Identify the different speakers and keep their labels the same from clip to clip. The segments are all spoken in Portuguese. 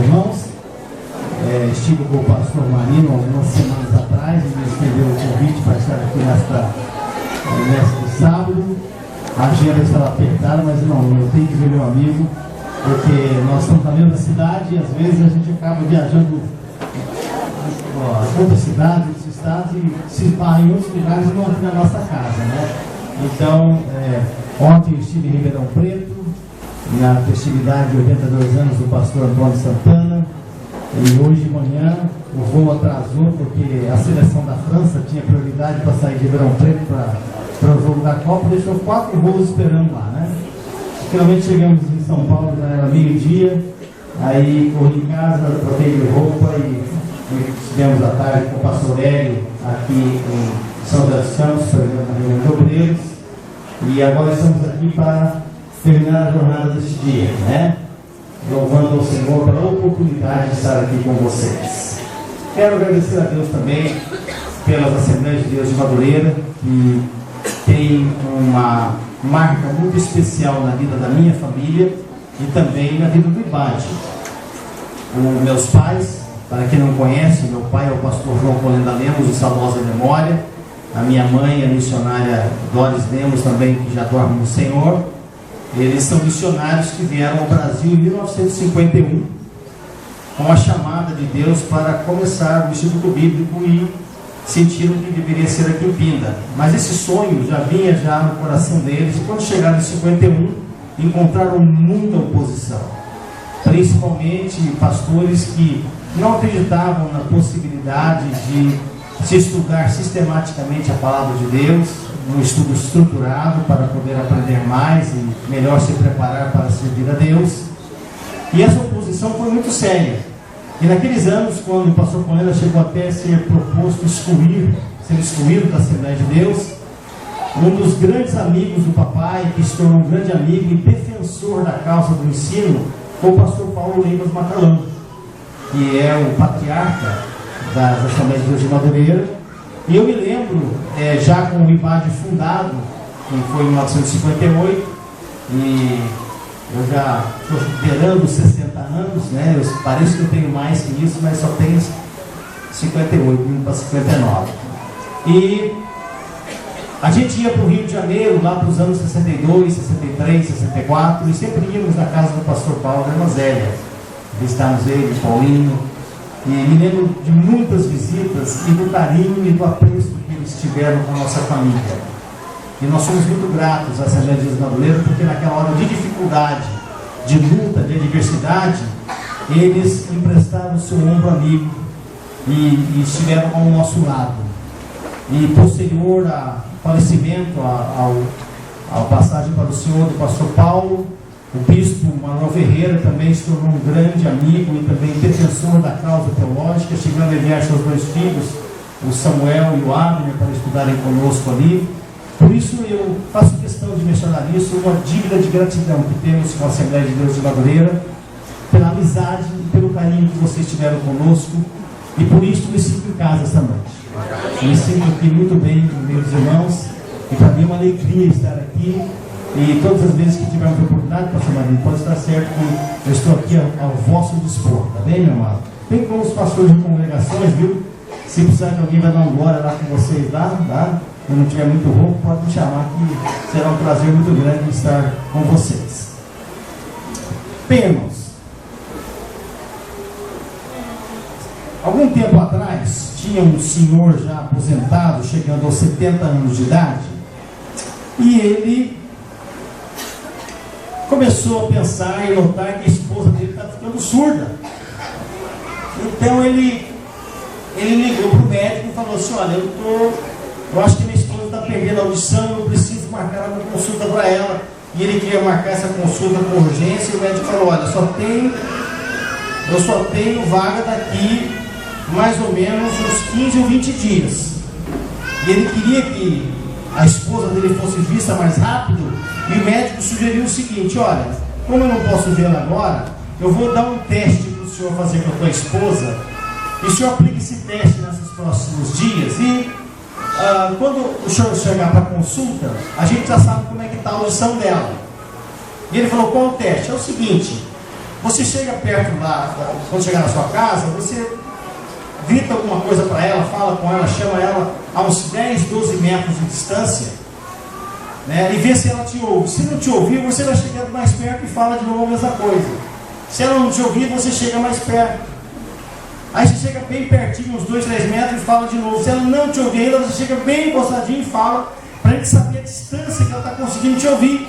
Speaker 1: irmãos. Estive com o pastor Marino algumas semanas atrás, ele me estendeu o convite para estar aqui neste sábado. A agenda estava apertada, mas não, eu tenho que ver meu amigo, porque nós estamos na mesma cidade e às vezes a gente acaba viajando a outras cidades, outros estados e se esbarra em outros lugares e não aqui na nossa casa, né? Então, ontem eu estive em Ribeirão Preto, na festividade de 82 anos do pastor Antônio Santana. E hoje de manhã o voo atrasou porque a seleção da França tinha prioridade para sair de Ribeirão Preto para o jogo da Copa, deixou 4 voos esperando lá, né? Finalmente chegamos em São Paulo, já era meio-dia, aí corri em casa, troquei de roupa e estivemos à tarde com o pastor Hélio aqui em São José dos Campos, na reunião de obreiros, e agora estamos aqui para terminar a jornada deste dia, né? Louvando ao Senhor pela oportunidade de estar aqui com vocês. Quero agradecer a Deus também pelas Assembleias de Deus de Madureira, que tem uma marca muito especial na vida da minha família e também na vida do IBAD. Os meus pais, para quem não conhece, meu pai é o pastor João Colenda Lemos, de saudosa memória. A minha mãe, a missionária Doris Lemos, também, que já dorme no Senhor. Eles são missionários que vieram ao Brasil em 1951 com a chamada de Deus para começar o Instituto Bíblico e sentiram que deveria ser aqui em Pinda. Mas esse sonho já vinha no coração deles e quando chegaram em 51 encontraram muita oposição. Principalmente pastores que não acreditavam na possibilidade de se estudar sistematicamente a palavra de Deus, um estudo estruturado para poder aprender mais e melhor se preparar para servir a Deus. E essa oposição foi muito séria. E naqueles anos, quando o pastor Colenda chegou até a ser proposto ser excluído da Assembleia de Deus, um dos grandes amigos do papai, que se tornou um grande amigo e defensor da causa do ensino, foi o pastor Paulo Leivas Macalão, que é o patriarca das Assembleias de Deus de Madureira. E eu me lembro, já com o IBAD fundado, que foi em 1958, e eu já estou beirando 60 anos, né? Parece que eu tenho mais que isso, mas só tenho 58, indo para 59. E a gente ia para o Rio de Janeiro, lá para os anos 62, 63, 64, e sempre íamos na casa do pastor Paulo da Irmã Zélia. Visitávamos ele, Paulinho. E me lembro de muitas visitas e do carinho e do apreço que eles tiveram com a nossa família. E nós somos muito gratos à Assembleia de Deus de Madureira, porque naquela hora de dificuldade, de luta, de adversidade, eles emprestaram o seu ombro amigo e estiveram ao nosso lado. E posterior ao falecimento, ao passagem para o Senhor do pastor Paulo, o bispo Manuel Ferreira também se tornou um grande amigo e também defensor da causa teológica, chegando a enviar seus 2 filhos, o Samuel e o Abner, para estudarem conosco ali. Por isso eu faço questão de mencionar isso, uma dívida de gratidão que temos com a Assembleia de Deus de Madureira, pela amizade e pelo carinho que vocês tiveram conosco, e por isso me sinto em casa essa noite. Me sinto aqui muito bem com meus irmãos, e para mim é uma alegria estar aqui. E todas as vezes que tivermos oportunidade, pastor Marinho, pode estar certo que eu estou aqui ao vosso dispor, tá bem, meu amado? Bem como os pastores de congregações, viu? Se precisar que alguém vai dar um glória lá com vocês lá, tá? Se não tiver muito rouco, pode me chamar que será um prazer muito grande estar com vocês. Bem, irmãos, algum tempo atrás, tinha um senhor já aposentado, chegando aos 70 anos de idade, e ele começou a pensar e notar que a esposa dele estava ficando surda. Então ele ligou para o médico e falou assim: olha, eu acho que minha esposa está perdendo a audição, eu preciso marcar uma consulta para ela. E ele queria marcar essa consulta com urgência, e o médico falou: olha, eu só tenho vaga daqui mais ou menos uns 15 ou 20 dias. E ele queria que a esposa dele fosse vista mais rápido, e o médico sugeriu o seguinte: olha, como eu não posso vê-la agora, eu vou dar um teste para o senhor fazer com a tua esposa, e o senhor aplica esse teste nesses próximos dias, e quando o senhor chegar para a consulta, a gente já sabe como é que está a audição dela. E ele falou: qual o teste? É o seguinte, Você chega perto lá, quando chegar na sua casa, você grita alguma coisa para ela, fala com ela, chama ela a uns 10, 12 metros de distância, né? E vê se ela te ouve. Se não te ouvir, você vai chegando mais perto e fala de novo a mesma coisa. Se ela não te ouvir, você chega mais perto. Aí você chega bem pertinho, uns 2, 3 metros e fala de novo. Se ela não te ouvir ainda, você chega bem encostadinho e fala, para ele saber a distância que ela está conseguindo te ouvir.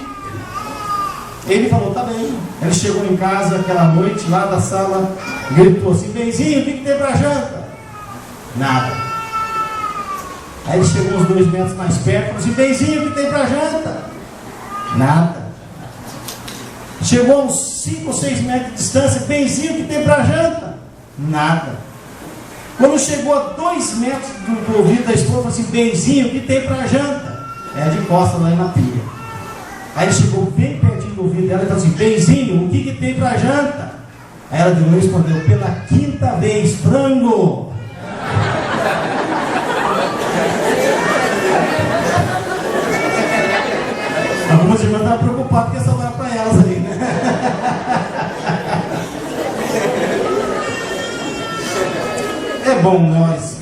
Speaker 1: Ele falou, tá bem. Ele chegou em casa aquela noite, lá da sala, gritou assim, Benzinho, o que tem para janta? Nada. Aí ele chegou uns 2 metros mais perto, falou assim, Benzinho, o que tem para janta? Nada. Chegou a uns 5 ou 6 metros de distância, Benzinho, o que tem para janta? Nada. Quando chegou a 2 metros do ouvido da esposa, falou assim, Benzinho, o que tem para janta? Ela encosta lá na pia. Aí ele chegou bem pertinho do ouvido dela e falou assim, Benzinho, o que tem para janta? Aí ela de novo respondeu, pela 5ª vez, frango. Algumas irmãs estavam preocupadas porque essa não era para elas ali, né? É bom nós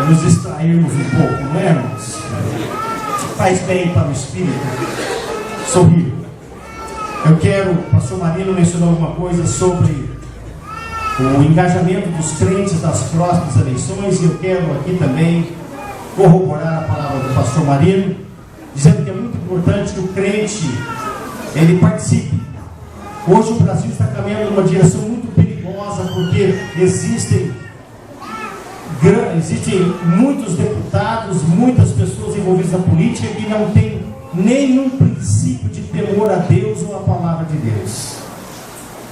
Speaker 1: nos distrairmos um pouco, não é, irmãos? Faz bem para o espírito sorrir. Eu quero, o pastor Marino mencionou alguma coisa sobre o engajamento dos crentes das próximas eleições, e eu quero aqui também corroborar a palavra do pastor Marino, dizendo que é muito importante que o crente ele participe. Hoje o Brasil está caminhando numa direção muito perigosa, porque existem muitos deputados, muitas pessoas envolvidas na política que não têm nenhum princípio de temor a Deus ou a palavra de Deus.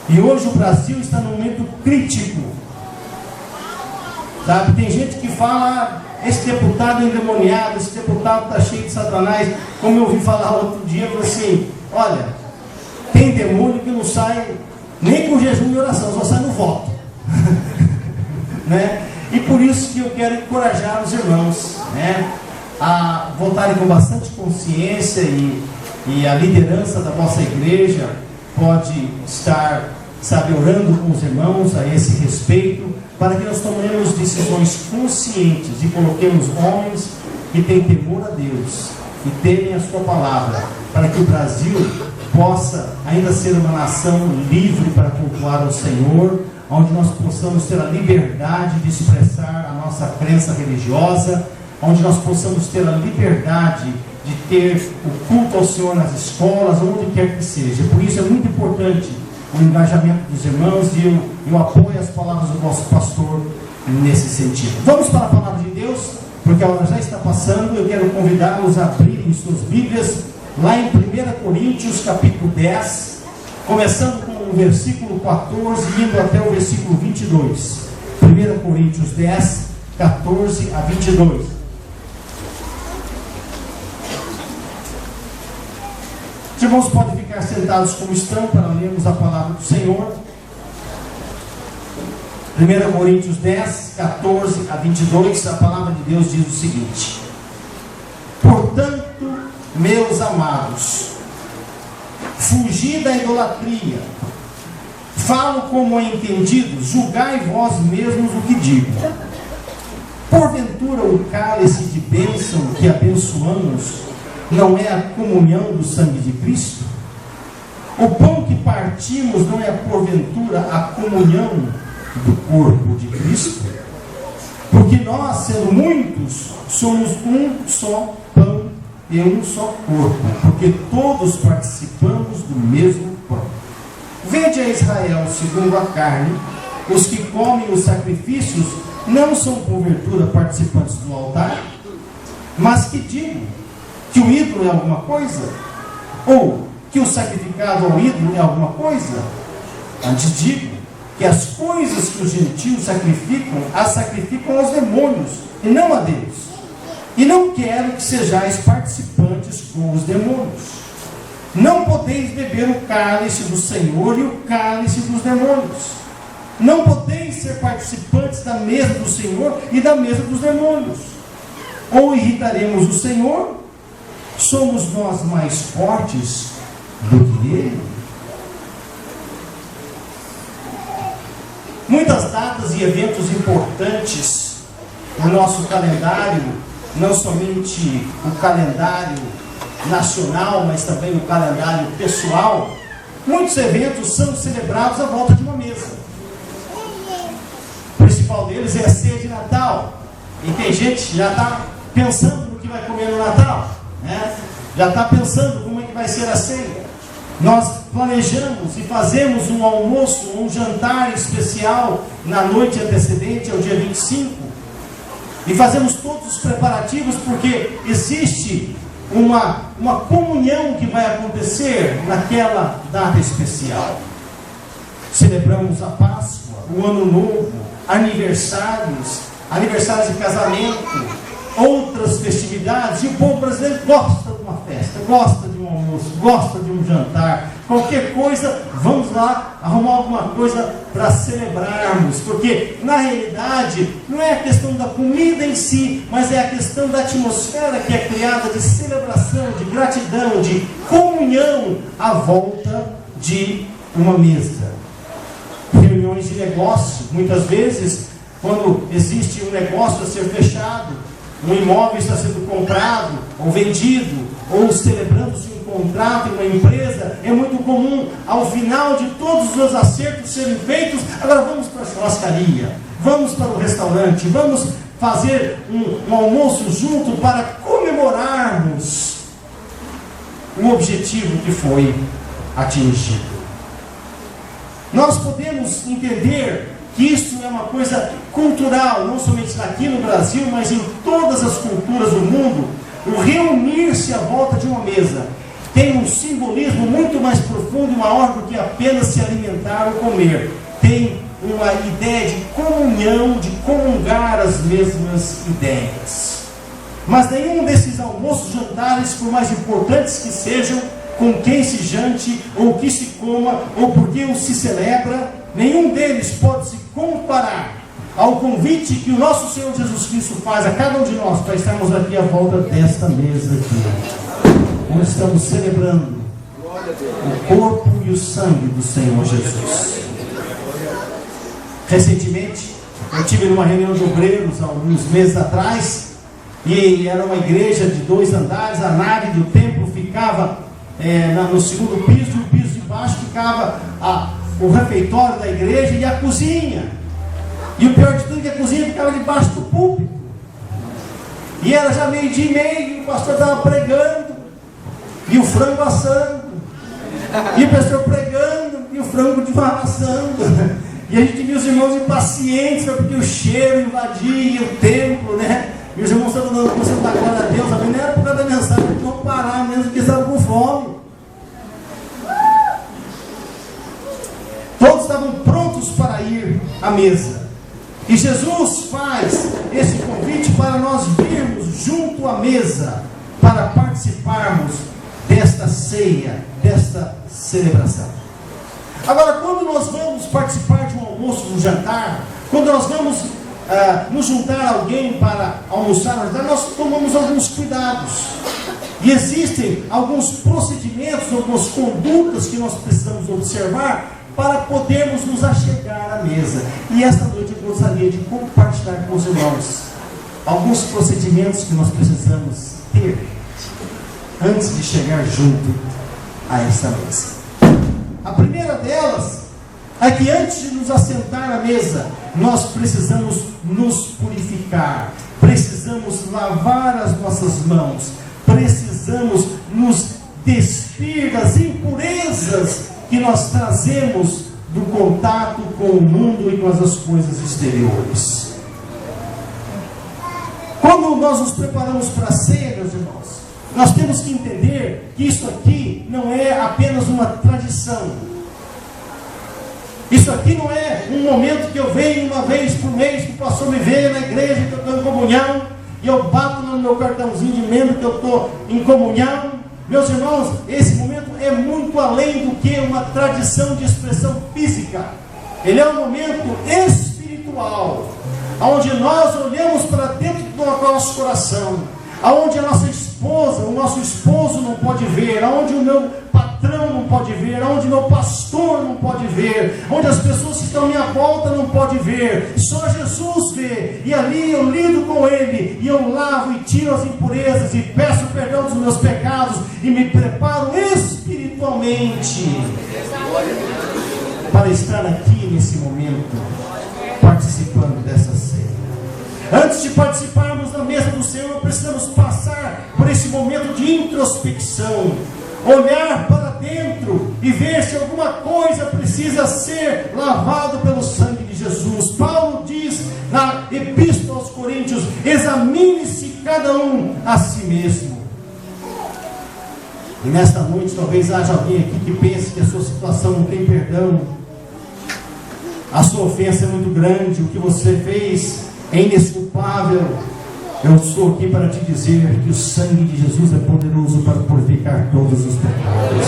Speaker 1: E hoje o Brasil está num momento crítico, sabe? Tem gente que fala, esse deputado é endemoniado, esse deputado está cheio de Satanás. Como eu ouvi falar outro dia, eu falei assim, olha, tem demônio que não sai nem com jejum e oração, só sai no voto. Né? E por isso que eu quero encorajar os irmãos, né, a votarem com bastante consciência, e a liderança da nossa igreja pode estar, sabe, orando com os irmãos a esse respeito, para que nós tomemos decisões conscientes e coloquemos homens que têm temor a Deus e temem a sua palavra, para que o Brasil possa ainda ser uma nação livre para cultuar o Senhor, onde nós possamos ter a liberdade de expressar a nossa crença religiosa, onde nós possamos ter a liberdade de ter o culto ao Senhor nas escolas, onde quer que seja. Por isso é muito importante o engajamento dos irmãos, e eu apoio as palavras do nosso pastor nesse sentido. Vamos para a palavra de Deus, porque a hora já está passando. Eu quero convidá-los a abrirem suas Bíblias lá em 1 Coríntios capítulo 10, começando com o versículo 14 e indo até o versículo 22. 1 Coríntios 10, 14 a 22. Os irmãos podem ficar sentados como estão para lermos a palavra do Senhor. 1 Coríntios 10, 14 a 22, a palavra de Deus diz o seguinte: portanto, meus amados, fugi da idolatria. Falo como entendidos, julgai vós mesmos o que digo. Porventura o cálice de bênção que abençoamos não é a comunhão do sangue de Cristo? O pão que partimos não é porventura a comunhão do corpo de Cristo? Porque nós, sendo muitos, somos um só pão e um só corpo, porque todos participamos do mesmo pão. Vede a Israel segundo a carne, os que comem os sacrifícios não são porventura participantes do altar? Mas que digo? Que o ídolo é alguma coisa? Ou que o sacrificado ao ídolo é alguma coisa? Antes digo que as coisas que os gentios sacrificam, as sacrificam aos demônios, e não a Deus. E não quero que sejais participantes com os demônios. Não podeis beber o cálice do Senhor e o cálice dos demônios. Não podeis ser participantes da mesa do Senhor e da mesa dos demônios. Ou irritaremos o Senhor? Somos nós mais fortes do que Ele?
Speaker 2: Muitas datas e eventos importantes no nosso calendário, não somente o calendário nacional, mas também o calendário pessoal, muitos eventos são celebrados à volta de uma mesa. O principal deles é a ceia de Natal. E tem gente que já está pensando no que vai comer no Natal, né? Já está pensando como é que vai ser a ceia. Nós planejamos e fazemos um almoço, um jantar especial na noite antecedente ao dia 25. E fazemos todos os preparativos porque existe uma comunhão que vai acontecer naquela data especial. Celebramos a Páscoa, o Ano Novo, aniversários de casamento, outras festividades. E o povo brasileiro gosta de uma festa, gosta de um almoço, gosta de um jantar, qualquer coisa, vamos lá arrumar alguma coisa para celebrarmos, porque na realidade não é a questão da comida em si, mas é a questão da atmosfera que é criada de celebração, de gratidão, de comunhão à volta de uma mesa. Reuniões de negócio, muitas vezes, quando existe um negócio a ser fechado, um imóvel está sendo comprado ou vendido, ou celebrando-se um contrato em uma empresa, é muito comum, ao final de todos os acertos serem feitos, agora vamos para a churrascaria, vamos para o restaurante, vamos fazer um almoço junto para comemorarmos o objetivo que foi atingido. Nós podemos entender que isso é uma coisa cultural, não somente aqui no Brasil, mas em todas as culturas do mundo. O reunir-se à volta de uma mesa tem um simbolismo muito mais profundo e maior do que apenas se alimentar ou comer. Tem uma ideia de comunhão, de comungar as mesmas ideias. Mas nenhum desses almoços, jantares, por mais importantes que sejam, com quem se jante, ou que se coma, ou porque o se celebra, nenhum deles pode se comparar ao convite que o nosso Senhor Jesus Cristo faz a cada um de nós para estarmos aqui à volta desta mesa aqui, onde estamos celebrando o corpo e o sangue do Senhor Jesus. Recentemente, eu estive numa reunião de obreiros, alguns meses atrás, e era uma igreja de 2 andares, a nave do templo ficava no segundo piso, e o piso de baixo ficava o refeitório da igreja e a cozinha. E o pior de tudo é que a cozinha ficava debaixo do púlpito. E era já 12:30, e o pastor estava pregando, e o frango assando, e o pastor pregando, e o frango assando. E a gente viu os irmãos impacientes, porque o cheiro invadia o templo, né? E os irmãos estavam dando começando a dar glória a Deus, não era por causa da mensagem, eles vão parar mesmo, porque estavam com fome. Todos estavam prontos para ir à mesa. E Jesus faz esse convite para nós virmos junto à mesa, para participarmos desta ceia, desta celebração. Agora, quando nós vamos participar de um almoço, um jantar, quando nós vamos nos juntar a alguém para almoçar, nós tomamos alguns cuidados. E existem alguns procedimentos, algumas condutas que nós precisamos observar para podermos nos achegar à mesa. E esta noite eu gostaria de compartilhar com os irmãos alguns procedimentos que nós precisamos ter antes de chegar junto a esta mesa. A primeira delas é que antes de nos assentar à mesa, nós precisamos nos purificar, precisamos lavar as nossas mãos, precisamos nos despir das impurezas que nós trazemos do contato com o mundo e com as coisas exteriores. Quando nós nos preparamos para a ceia, meus irmãos, nós temos que entender que isso aqui não é apenas uma tradição. Isso aqui não é um momento que eu venho uma vez por mês, que o pastor me vê na igreja, que eu estou em comunhão, e eu bato no meu cartãozinho de membro que eu estou em comunhão. Meus irmãos, esse momento é muito além do que uma tradição de expressão física. Ele é um momento espiritual, onde nós olhamos para dentro do nosso coração, onde a nossa esposa, o nosso esposo não pode ver, onde o meu patrão patrão não pode ver, onde meu pastor não pode ver, onde as pessoas que estão à minha volta não podem ver, só Jesus vê. E ali eu lido com Ele, e eu lavo e tiro as impurezas, e peço perdão dos meus pecados, e me preparo espiritualmente para estar aqui nesse momento, participando dessa ceia. Antes de participarmos da mesa do Senhor, precisamos passar por esse momento de introspecção, olhar para dentro e ver se alguma coisa precisa ser lavado pelo sangue de Jesus. Paulo diz na Epístola aos Coríntios: examine-se cada um a si mesmo. E nesta noite talvez haja alguém aqui que pense que a sua situação não tem perdão, a sua ofensa é muito grande, o que você fez é inesculpável. Eu estou aqui para te dizer que o sangue de Jesus é poderoso para purificar todos os pecados.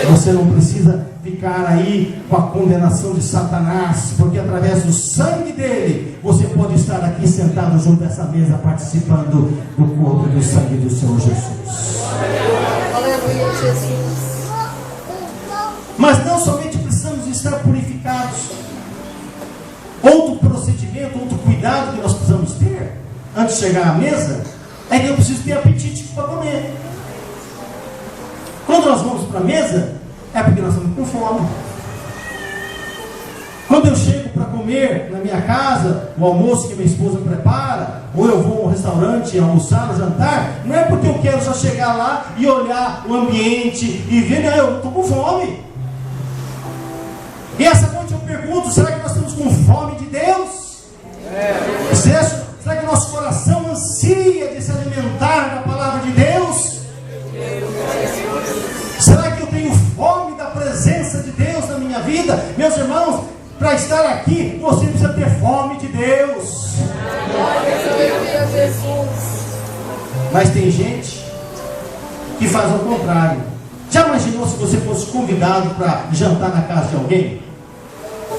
Speaker 2: Você não precisa ficar aí com a condenação de Satanás, porque através do sangue dele, você pode estar aqui sentado junto a essa mesa, participando do corpo e do sangue do Senhor Jesus.
Speaker 3: Aleluia, Jesus.
Speaker 2: Mas não somente precisamos estar purificados, outro procedimento, outro cuidado que nós precisamos ter antes de chegar à mesa, é que eu preciso ter apetite para comer. Quando nós vamos para a mesa, é porque nós estamos com fome. Quando eu chego para comer na minha casa, o almoço que minha esposa prepara, ou eu vou a um restaurante almoçar, jantar, não é porque eu quero só chegar lá e olhar o ambiente e ver, não, eu estou com fome. E essa noite eu pergunto: será que nós estamos com fome de Deus? Será que o nosso coração ansia de se alimentar da palavra de Deus? Será que eu tenho fome da presença de Deus na minha vida? Meus irmãos, para estar aqui, você precisa ter fome de Deus. Mas tem gente que faz ao contrário. Já imaginou se você fosse convidado para jantar na casa de alguém?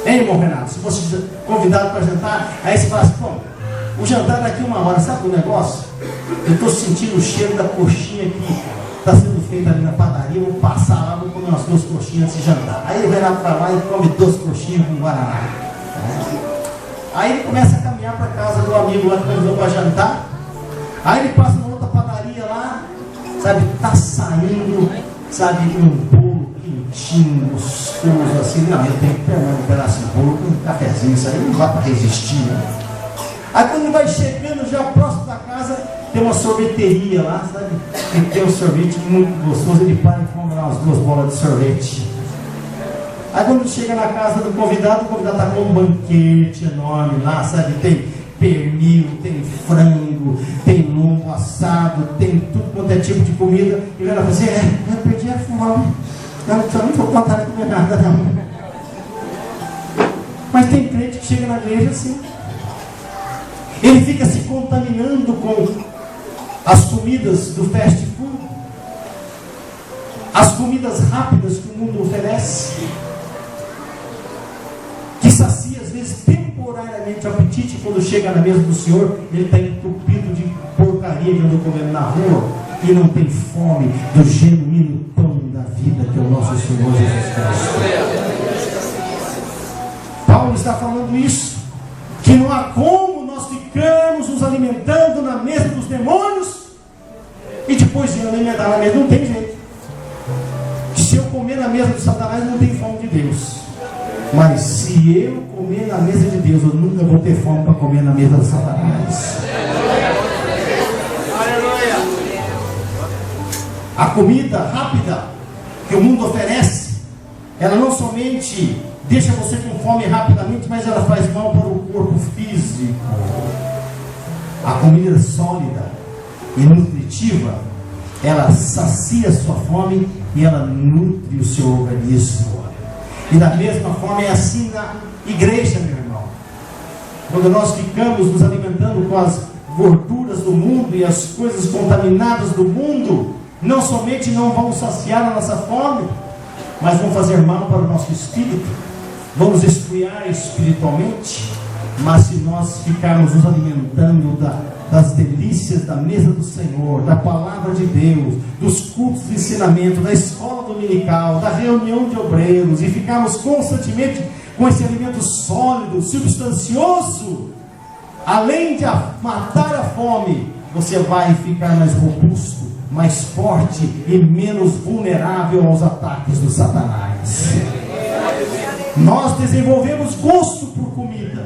Speaker 2: Hein, irmão Renato? Se fosse convidado para jantar, aí você fala assim: pô, o jantar daqui 1 hora, sabe o negócio? Eu estou sentindo o cheiro da coxinha que está sendo feita ali na padaria, vou passar lá, vou comer umas 2 coxinhas antes de jantar. Aí o Renato vai lá e come 2 coxinhas com guaraná. Aí ele começa a caminhar para casa do amigo lá que convidou para jantar. Aí ele passa na outra padaria lá, sabe, está saindo, sabe, um bolo quentinho, gostoso assim. Não, eu tenho que pegar um pedaço de bolo com um cafezinho, isso aí não dá para resistir, né? Aí quando ele vai chegando já próximo da casa, tem uma sorveteria lá, sabe? E tem um sorvete muito gostoso, ele para e compra umas 2 bolas de sorvete. Aí quando ele chega na casa do convidado, o convidado está com um banquete enorme lá, sabe? Tem pernil, tem frango, tem lombo assado, tem tudo quanto é tipo de comida. E ele vai falar assim: eu perdi a fome, eu não vou contar de comer nada não. Mas tem crente que chega na igreja assim, ele fica se contaminando com as comidas do fast food, as comidas rápidas que o mundo oferece, que sacia às vezes temporariamente o apetite. Quando chega na mesa do Senhor, ele está entupido de porcaria que anda comendo na rua e não tem fome do genuíno pão da vida, que é o nosso Senhor Jesus Cristo. Paulo está falando isso, que não há como nós ficarmos nos alimentando na mesa dos demônios e depois de alimentar na mesa. Não tem jeito. Se eu comer na mesa de Satanás, não tem fome de Deus. Mas se eu comer na mesa de Deus, eu nunca vou ter fome para comer na mesa de Satanás. A comida rápida que o mundo oferece, ela não somente deixa você com fome rapidamente, mas ela faz mal para o corpo físico. A comida sólida e nutritiva, ela sacia a sua fome e ela nutre o seu organismo. E da mesma forma é assim na igreja, meu irmão. Quando nós ficamos nos alimentando com as gorduras do mundo e as coisas contaminadas do mundo, não somente não vão saciar a nossa fome, mas vão fazer mal para o nosso espírito, vão nos esfriar espiritualmente. Mas se nós ficarmos nos alimentando das delícias da mesa do Senhor, da palavra de Deus, dos cultos de ensinamento, da escola dominical, da reunião de obreiros, e ficarmos constantemente com esse alimento sólido, substancioso, além de matar a fome, você vai ficar mais robusto, mais forte e menos vulnerável aos ataques do Satanás. Nós desenvolvemos gosto por comida.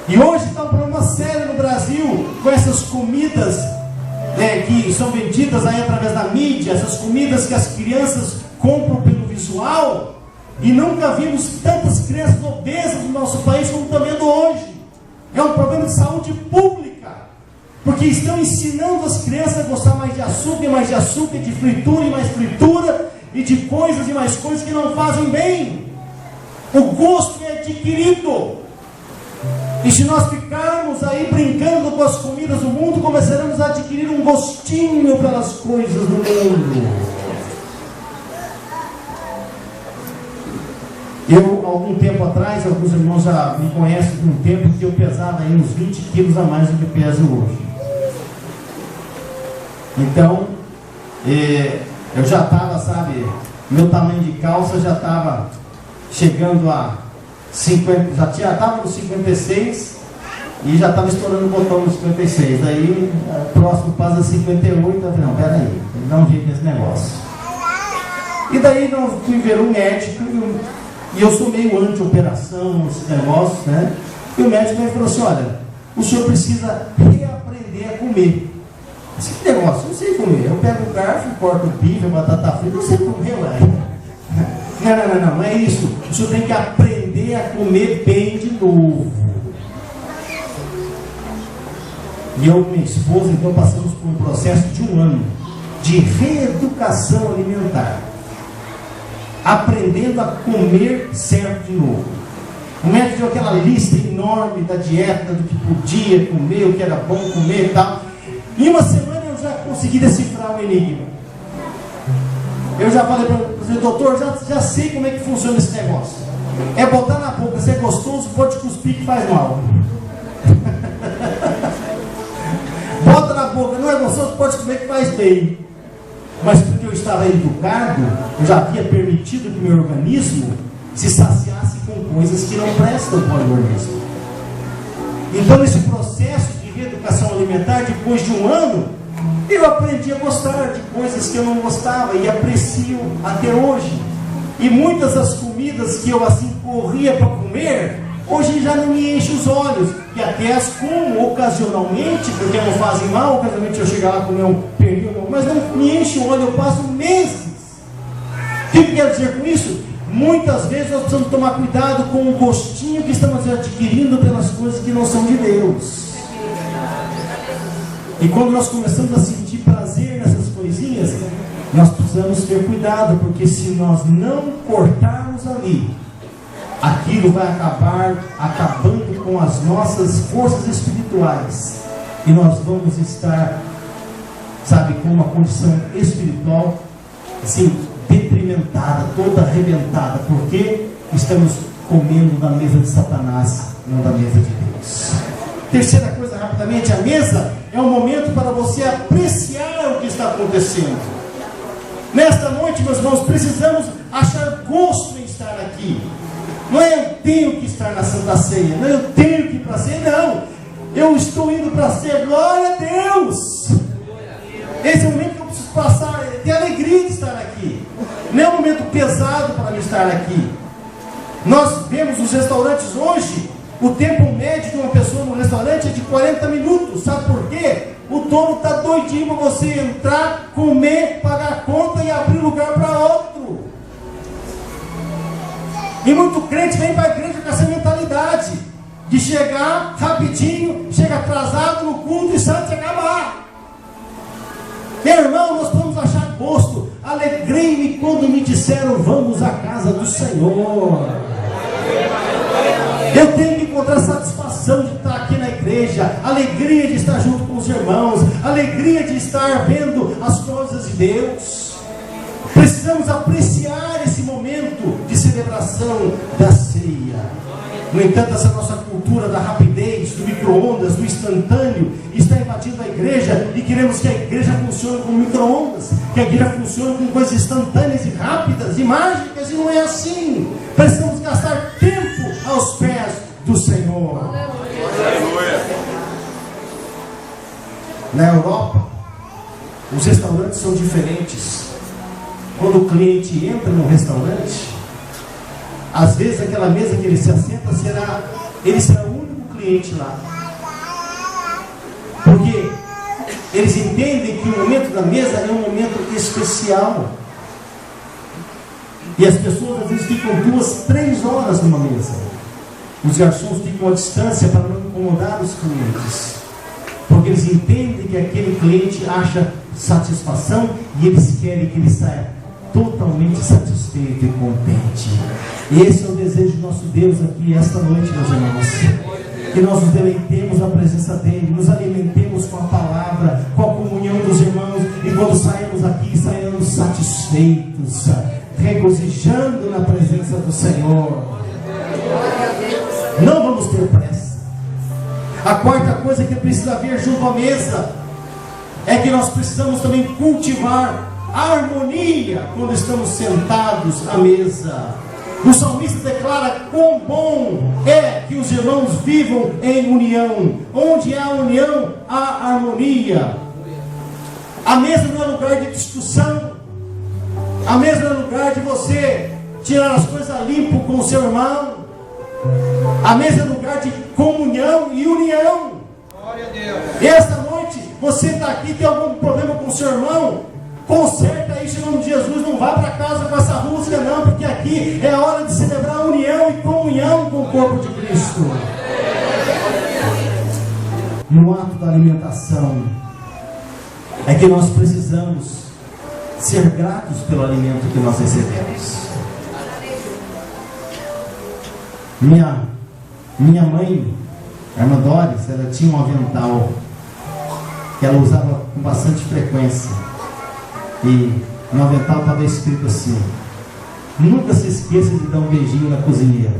Speaker 2: E hoje está um problema sério no Brasil com essas comidas que são vendidas aí através da mídia, essas comidas que as crianças compram pelo visual, e nunca vimos tantas crianças obesas no nosso país como estamos vendo hoje. É um problema de saúde pública, porque estão ensinando as crianças a gostar mais de açúcar, de fritura e mais fritura, e de coisas e mais coisas que não fazem bem. O gosto é adquirido. E se nós ficarmos aí brincando com as comidas do mundo, começaremos a adquirir um gostinho pelas coisas do mundo. Eu, algum tempo atrás, alguns irmãos já me conhecem de um tempo que eu pesava aí uns 20 quilos a mais do que peso hoje. Então, eu já estava, meu tamanho de calça já estava chegando a 50, já estava no 56 e já estava estourando o botão no 56. Daí, próximo passo a 58, eu falei, não, peraí, dá um jeito nesse negócio. E daí eu fui ver um médico, e eu sou meio anti-operação, esse negócio, né? E o médico me falou assim, olha, o senhor precisa reaprender a comer. Esse negócio, eu não sei comer. Eu pego o garfo, corto o bife, a batata frita, eu sei comer, ué. Não é isso. O senhor tem que aprender a comer bem de novo. E eu e minha esposa, então, passamos por um processo de 1 ano de reeducação alimentar, aprendendo a comer certo de novo. O médico deu aquela lista enorme da dieta, do que podia comer, o que era bom comer e tal. Em 1 semana eu já consegui decifrar o enigma. Eu já falei para ele, doutor, já sei como é que funciona esse negócio. É botar na boca, se é gostoso, pode cuspir que faz mal. Bota na boca, não é gostoso, pode comer que faz bem. Mas porque eu estava educado, eu já havia permitido que o meu organismo se saciasse com coisas que não prestam para o organismo. Então, nesse processo de reeducação alimentar, depois de 1 ano, eu aprendi a gostar de coisas que eu não gostava e aprecio até hoje. E muitas das comidas que eu assim corria para comer, hoje já não me enche os olhos. E até as como ocasionalmente, porque não fazem mal, ocasionalmente eu chegar lá a comer um pernil, mas não me enche o olho, eu passo meses. O que eu quero dizer com isso? Muitas vezes nós precisamos tomar cuidado com o gostinho que estamos adquirindo pelas coisas que não são de Deus. E quando nós começamos a sentir prazer nessas coisinhas, nós precisamos ter cuidado, porque se nós não cortarmos ali, aquilo vai acabar acabando com as nossas forças espirituais. E nós vamos estar, com uma condição espiritual, assim, detrimentada, toda arrebentada, porque estamos comendo da mesa de Satanás, não da mesa de Deus. Terceira coisa, rapidamente, a mesa é um momento para você apreciar o que está acontecendo. Nesta noite, meus irmãos, precisamos achar gosto em estar aqui. Não é eu tenho que estar na Santa Ceia, não é eu tenho que ir para a ceia, não. Eu estou indo para a ceia, glória a Deus. Esse é o momento que eu preciso passar, ter alegria de estar aqui. Não é um momento pesado para mim estar aqui. Nós vemos os restaurantes hoje, o tempo médio de uma pessoa no restaurante é de 40 minutos. Sabe por quê? O dono está doidinho para você entrar, comer, pagar a conta e abrir lugar para outro. E muito crente vem para a igreja com essa mentalidade de chegar rapidinho, chega atrasado no culto e sai de acabar. Meu irmão, nós vamos achar gosto. Alegrei-me quando me disseram, vamos à casa do Senhor. Eu tenho que encontrar satisfação de estar aqui na igreja, alegria de estar junto com os irmãos, alegria de estar vendo as coisas de Deus. Precisamos apreciar esse momento de celebração da ceia. No entanto, essa nossa cultura da rapidez, do micro-ondas, do instantâneo, está invadindo a igreja e queremos que a igreja funcione como micro-ondas, que a igreja funcione com coisas instantâneas e rápidas e mágicas, e não é assim. Precisamos gastar tempo aos pés do Senhor. Na Europa, os restaurantes são diferentes. Quando o cliente entra no restaurante, às vezes aquela mesa que ele se assenta ele será o único cliente lá. Porque eles entendem que o momento da mesa é um momento especial. E as pessoas às vezes ficam 2, 3 horas numa mesa. Os garçons ficam à distância para não incomodar os clientes, porque eles entendem que aquele cliente acha satisfação e eles querem que ele saia totalmente satisfeito e contente. E esse é o desejo do nosso Deus aqui esta noite, meus irmãos. Que nós nos deleitemos na presença dEle, nos alimentemos com a palavra, com a comunhão dos irmãos, e quando saímos aqui, saímos satisfeitos, regozijando na presença do Senhor. Não vamos ter pressa. A quarta coisa que precisa haver junto à mesa é que nós precisamos também cultivar a harmonia quando estamos sentados à mesa. O salmista declara quão bom é que os irmãos vivam em união. Onde há união, há harmonia. A mesa não é lugar de discussão. A mesa não é lugar de você tirar as coisas limpo com o seu irmão. A mesa é lugar de comunhão e união.
Speaker 4: Glória a Deus.
Speaker 2: E esta noite, você está aqui, tem algum problema com o seu irmão? Conserta isso em nome de Jesus. Não vá para casa com essa música não, porque aqui é hora de celebrar união e comunhão com o corpo de Cristo. No ato da alimentação é que nós precisamos ser gratos pelo alimento que nós recebemos. Minha mãe, a irmã Doris, ela tinha um avental que ela usava com bastante frequência, e no avental estava escrito assim: nunca se esqueça de dar um beijinho na cozinheira.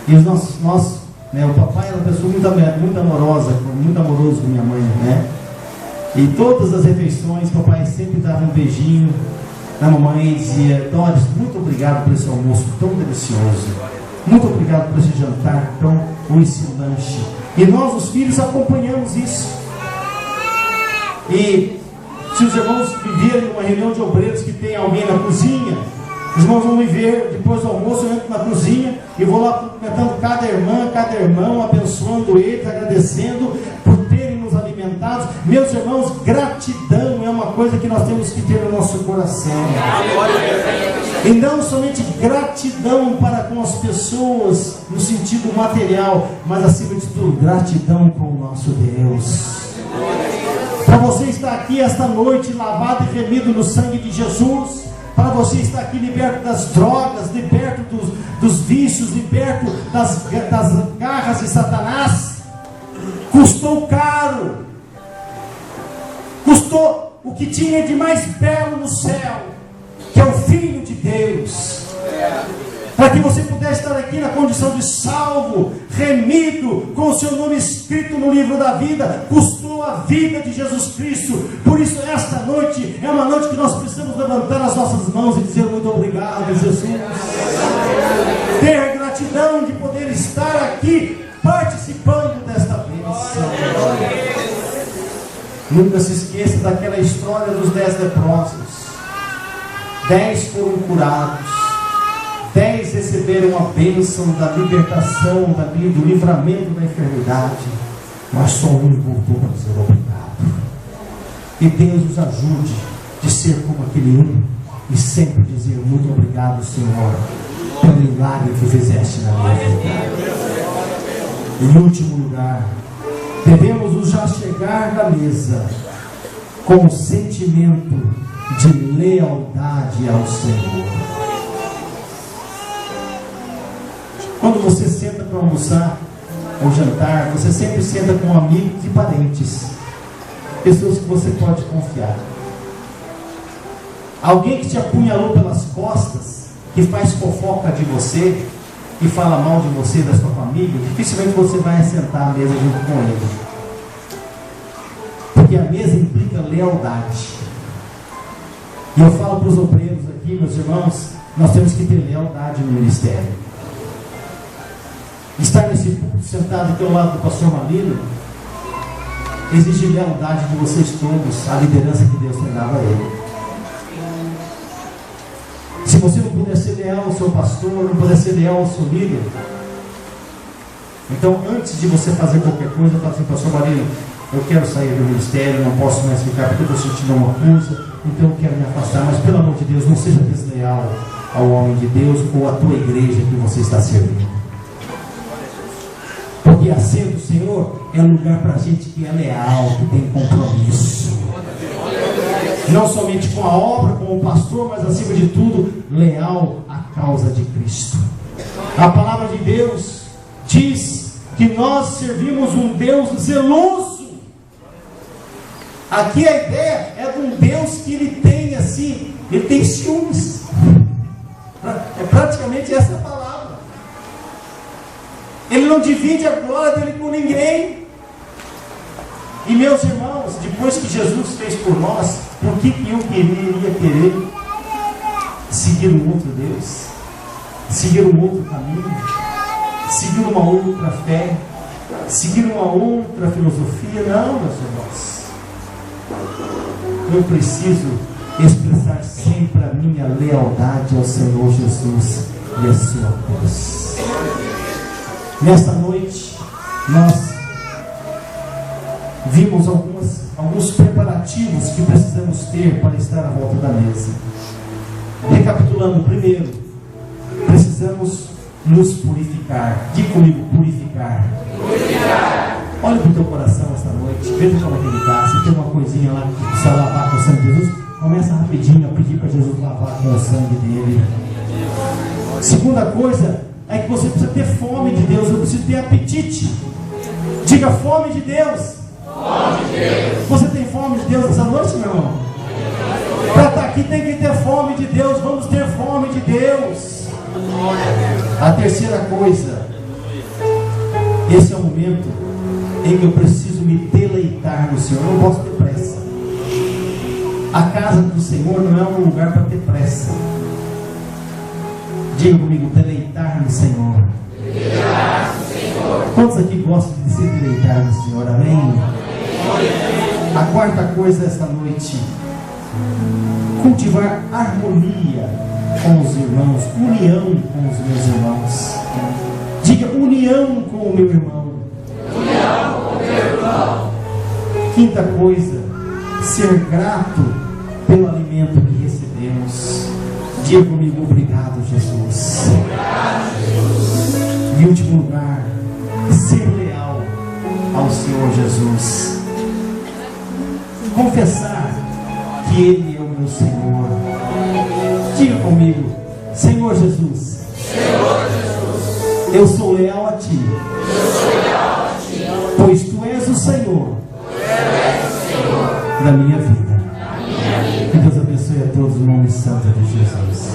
Speaker 2: E nós, o papai era uma pessoa muito amorosa, muito amoroso com minha mãe, né? E todas as refeições, papai sempre dava um beijinho na mamãe e dizia: Doris, muito obrigado por esse almoço tão delicioso, muito obrigado por esse jantar ou esse lanche. E nós, os filhos, acompanhamos isso. E se os irmãos viverem uma reunião de obreiros que tem alguém na cozinha, os irmãos vão me ver depois do almoço. Eu entro na cozinha e vou lá cumprimentando cada irmã, cada irmão, abençoando eles, agradecendo por terem nos alimentados. Meus irmãos, gratidão é uma coisa que nós temos que ter no nosso coração. E não somente gratidão para com as pessoas no sentido material, mas acima de tudo, gratidão com o nosso Deus. Para você estar aqui esta noite, lavado e remido no sangue de Jesus, para você estar aqui liberto das drogas, liberto dos vícios, liberto das garras de Satanás, custou caro, custou o que tinha de mais belo no céu, que é o Filho de Deus, para que você pudesse estar aqui na condição de salvo, remido, com o seu nome escrito no livro da vida. Custou a vida de Jesus Cristo. Por isso esta noite é uma noite que nós precisamos levantar as nossas mãos e dizer muito obrigado, Jesus. Ter gratidão de poder estar aqui participando desta bênção. Nunca se esqueça daquela história dos 10 leprosos. 10 foram curados, 10 receberam a bênção da libertação, do livramento da enfermidade, mas só um voltou para dizer obrigado. E Deus nos ajude de ser como aquele um e sempre dizer muito obrigado, Senhor, pelo milagre que fizeste na minha vida. Em último lugar, devemos nos já chegar na mesa com o sentimento de lealdade ao Senhor. Quando você senta para almoçar ou jantar, você sempre senta com amigos e parentes, pessoas que você pode confiar. Alguém que te apunhalou pelas costas, que faz fofoca de você, e fala mal de você, da sua família, dificilmente você vai sentar à mesa junto com ele. Porque a mesa implica lealdade. E eu falo para os obreiros aqui, meus irmãos, nós temos que ter lealdade no ministério. Estar nesse púlpito sentado aqui ao lado do pastor Malino exige lealdade de vocês todos, a liderança que Deus tem dado a ele. Se você não puder ser leal ao seu pastor, não puder ser leal ao seu líder, então antes de você fazer qualquer coisa, fala assim: pastor Malino, eu quero sair do ministério, não posso mais ficar porque eu estou sentindo uma coisa, então eu quero me afastar, mas pelo amor de Deus, não seja desleal ao homem de Deus ou à tua igreja que você está servindo. Porque a ceia do Senhor é um lugar para gente que é leal, que tem compromisso. Não somente com a obra, com o pastor, mas acima de tudo, leal à causa de Cristo. A palavra de Deus diz que nós servimos um Deus zeloso. Aqui a ideia é de um Deus que ele tem assim, ele tem ciúmes. É praticamente essa a palavra. Ele não divide a glória dele com ninguém. E meus irmãos, depois que Jesus fez por nós, por que eu iria querer seguir um outro Deus? Seguir um outro caminho? Seguir uma outra fé? Seguir uma outra filosofia? Não, meus irmãos. Eu preciso expressar sempre a minha lealdade ao Senhor Jesus e a sua cruz. Nesta noite, nós vimos alguns preparativos que precisamos ter para estar à volta da mesa. Recapitulando, primeiro, precisamos nos purificar. Diga comigo, purificar. Purificar. Olha para o teu coração esta noite, veja como é que ele está. Se tem uma coisinha lá que precisa lavar com o sangue de Jesus, começa rapidinho a pedir para Jesus lavar com o sangue dele. Segunda coisa é que você precisa ter fome de Deus, eu preciso ter apetite. Diga: fome de Deus. Fome de Deus. Você tem fome de Deus essa noite, meu irmão? Para estar aqui tem que ter fome de Deus. Vamos ter fome de Deus. A terceira coisa, esse é o momento em que eu preciso me deleitar no Senhor. Eu não posso ter pressa. A casa do Senhor não é um lugar para ter pressa. Diga comigo: deleitar no Senhor. Deleitar no Senhor. Quantos aqui gostam de se deleitar no Senhor? Amém? A quarta coisa esta noite: cultivar harmonia com os irmãos, união com os meus irmãos. Diga: união com o meu irmão. União com o meu irmão. Quinta coisa: ser grato pelo alimento que recebemos. Diga comigo: obrigado, Jesus. Obrigado, Jesus. Em último lugar, ser leal ao Senhor Jesus. Confessar que Ele é o meu Senhor. Diga comigo: Senhor Jesus. Senhor Jesus. Eu sou leal a Ti. Eu sou leal a Ti. Pois Tu és o Senhor. Tu és o Senhor da minha vida. Que Deus abençoe a todos no nome santo de Jesus.